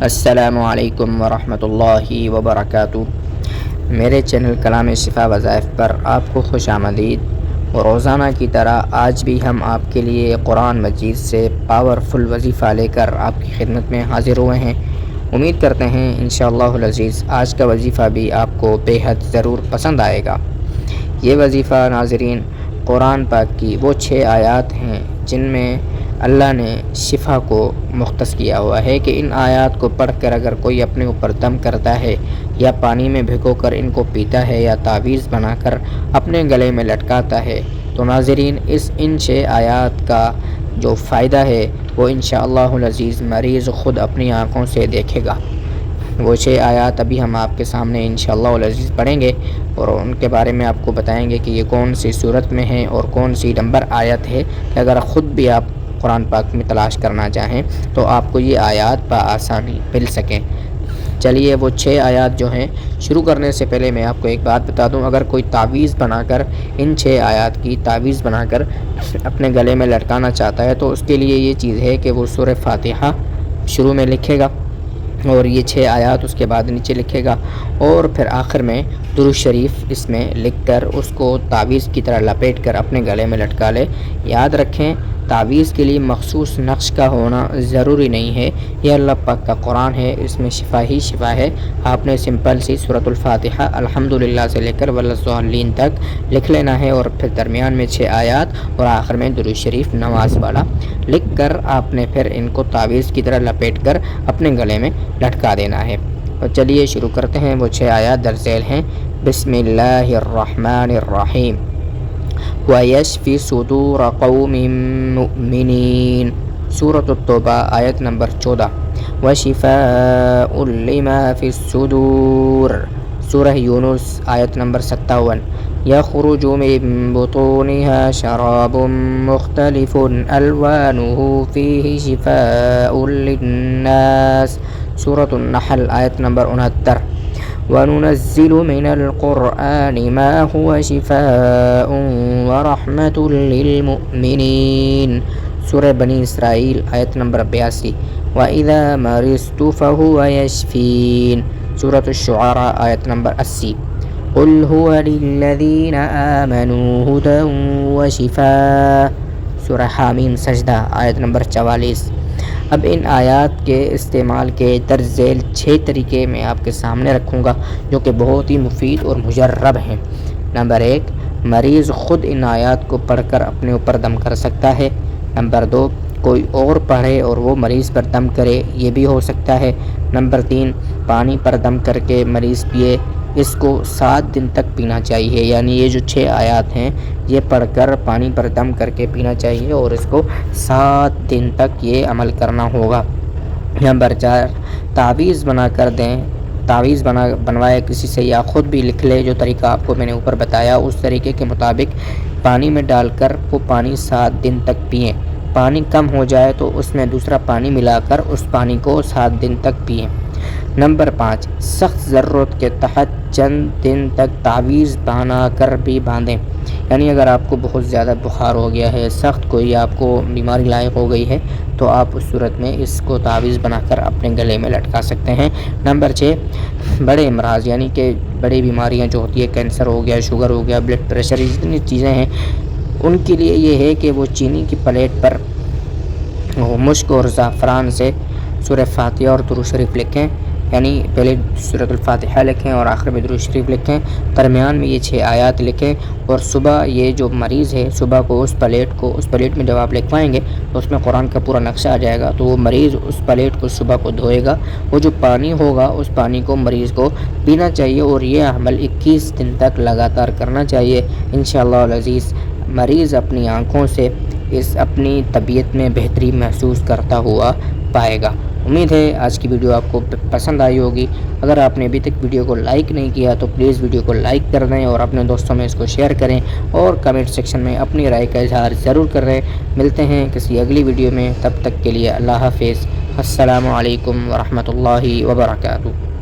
السلام علیکم ورحمۃ اللہ وبرکاتہ۔ میرے چینل کلام شفا وظائف پر آپ کو خوش آمدید۔ روزانہ کی طرح آج بھی ہم آپ کے لیے قرآن مجید سے پاورفل وظیفہ لے کر آپ کی خدمت میں حاضر ہوئے ہیں۔ امید کرتے ہیں انشاءاللہ العزیز آج کا وظیفہ بھی آپ کو بے حد ضرور پسند آئے گا۔ یہ وظیفہ ناظرین قرآن پاک کی وہ 6 آیات ہیں جن میں اللہ نے شفا کو مختص کیا ہوا ہے کہ ان آیات کو پڑھ کر اگر کوئی اپنے اوپر دم کرتا ہے یا پانی میں بھگو کر ان کو پیتا ہے یا تعویذ بنا کر اپنے گلے میں لٹکاتا ہے تو ناظرین ان 6 آیات کا جو فائدہ ہے وہ انشاءاللہ العزیز مریض خود اپنی آنکھوں سے دیکھے گا۔ وہ 6 آیات ابھی ہم آپ کے سامنے انشاءاللہ العزیز پڑھیں گے اور ان کے بارے میں آپ کو بتائیں گے کہ یہ کون سی صورت میں ہے اور کون سی نمبر آیت ہے کہ اگر خود بھی آپ قرآن پاک میں تلاش کرنا چاہیں تو آپ کو یہ آیات بآسانی مل سکیں۔ چلیے وہ 6 آیات جو ہیں شروع کرنے سے پہلے میں آپ کو ایک بات بتا دوں، اگر کوئی تعویذ بنا کر ان 6 آیات کی تعویذ بنا کر اپنے گلے میں لٹکانا چاہتا ہے تو اس کے لیے یہ چیز ہے کہ وہ سورہ فاتحہ شروع میں لکھے گا اور یہ 6 آیات اس کے بعد نیچے لکھے گا اور پھر آخر میں درود شریف اس میں لکھ کر اس کو تعویذ کی طرح لپیٹ کر اپنے گلے میں لٹکا لے۔ یاد رکھیں تعویذ کے لیے مخصوص نقش کا ہونا ضروری نہیں ہے، یہ اللہ پاک کا قرآن ہے، اس میں شفا ہی شفا ہے۔ آپ نے سمپل سی سورۃ الفاتحہ الحمدللہ سے لے کر وَلَضَّالِّین تک لکھ لینا ہے اور پھر درمیان میں 6 آیات اور آخر میں درود شریف نماز والا لکھ کر آپ نے پھر ان کو تعویذ کی طرح لپیٹ کر اپنے گلے میں لٹکا دینا ہے۔ تو چلیے شروع کرتے ہیں۔ وہ 6 آیات درج ذیل ہیں۔ بسم اللہ الرحمن الرحیم وَيَشْفِ صُدُورَ قَوْمٍ مُؤْمِنِينَ سورۃ التوبہ آیت نمبر 14۔ وَشِفَاءٌ لِمَا فِي الصُّدُورِ سورہ یونس آیت نمبر 57۔ يَخْرُجُ مِن بُطُونِهَا شَرَابٌ مُخْتَلِفٌ أَلْوَانُهُ فِيهِ شِفَاءٌ لِلنَّاسِ سورۃ النحل آیت نمبر 69۔ وَنُنَزِّلُ مِنَ الْقُرْآنِ مَا هُوَ شِفَاءٌ وَرَحْمَةٌ لِلْمُؤْمِنِينَ سورہ بنی اسرائیل آیت نمبر 82۔ وَإِذَا مَرِضْتُ فَهُوَ يَشْفِينِ سورۃ الشعراء آیت نمبر 80۔ قُلْ هُوَ لِلَّذِينَ آمَنُوا هُدًى وَشِفَاءٌ سورہ حامیم سجدہ آیت نمبر 44۔ اب ان آیات کے استعمال کے درج ذیل 6 طریقے میں آپ کے سامنے رکھوں گا جو کہ بہت ہی مفید اور مجرب ہیں۔ نمبر 1، مریض خود ان آیات کو پڑھ کر اپنے اوپر دم کر سکتا ہے۔ نمبر 2، کوئی اور پڑھے اور وہ مریض پر دم کرے، یہ بھی ہو سکتا ہے۔ نمبر 3، پانی پر دم کر کے مریض پیے، اس کو 7 دن تک پینا چاہیے، یعنی یہ جو 6 آیات ہیں یہ پڑھ کر پانی پر دم کر کے پینا چاہیے اور اس کو 7 دن تک یہ عمل کرنا ہوگا۔ نمبر 4، تعویذ بنا کر دیں، تعویذ بنوائے کسی سے یا خود بھی لکھ لے، جو طریقہ آپ کو میں نے اوپر بتایا اس طریقے کے مطابق پانی میں ڈال کر وہ پانی 7 دن تک پئیں۔ پانی کم ہو جائے تو اس میں دوسرا پانی ملا کر اس پانی کو 7 دن تک پئیں۔ نمبر 5، سخت ضرورت کے تحت چند دن تک تعویذ بنا کر بھی باندھیں، یعنی اگر آپ کو بہت زیادہ بخار ہو گیا ہے، سخت کوئی آپ کو بیماری لاحق ہو گئی ہے تو آپ اس صورت میں اس کو تعویذ بنا کر اپنے گلے میں لٹکا سکتے ہیں۔ نمبر 6، بڑے امراض یعنی کہ بڑی بیماریاں جو ہوتی ہے، کینسر ہو گیا، شوگر ہو گیا، بلڈ پریشر، جتنی چیزیں ہیں ان کے لیے یہ ہے کہ وہ چینی کی پلیٹ پر مشک اور زعفران سے سورہ فاتحہ اور درود شریف لکھیں، یعنی پہلے سورۃ الفاتحہ لکھیں اور آخر میں درود شریف لکھیں، درمیان میں یہ 6 آیات لکھیں اور صبح یہ جو مریض ہے صبح کو اس پلیٹ میں جب آپ لکھوائیں گے تو اس میں قرآن کا پورا نقشہ آ جائے گا، تو وہ مریض اس پلیٹ کو صبح کو دھوئے گا، وہ جو پانی ہوگا اس پانی کو مریض کو پینا چاہیے اور یہ عمل 21 دن تک لگاتار کرنا چاہیے۔ انشاءاللہ العزیز مریض اپنی آنکھوں سے اپنی طبیعت میں بہتری محسوس کرتا ہوا پائے گا۔ امید ہے آج کی ویڈیو آپ کو پسند آئی ہوگی۔ اگر آپ نے ابھی تک ویڈیو کو لائک نہیں کیا تو پلیز ویڈیو کو لائک کر دیں اور اپنے دوستوں میں اس کو شیئر کریں اور کمنٹ سیکشن میں اپنی رائے کا اظہار ضرور کریں۔ ملتے ہیں کسی اگلی ویڈیو میں، تب تک کے لیے اللہ حافظ۔ السلام علیکم ورحمۃ اللہ وبرکاتہ۔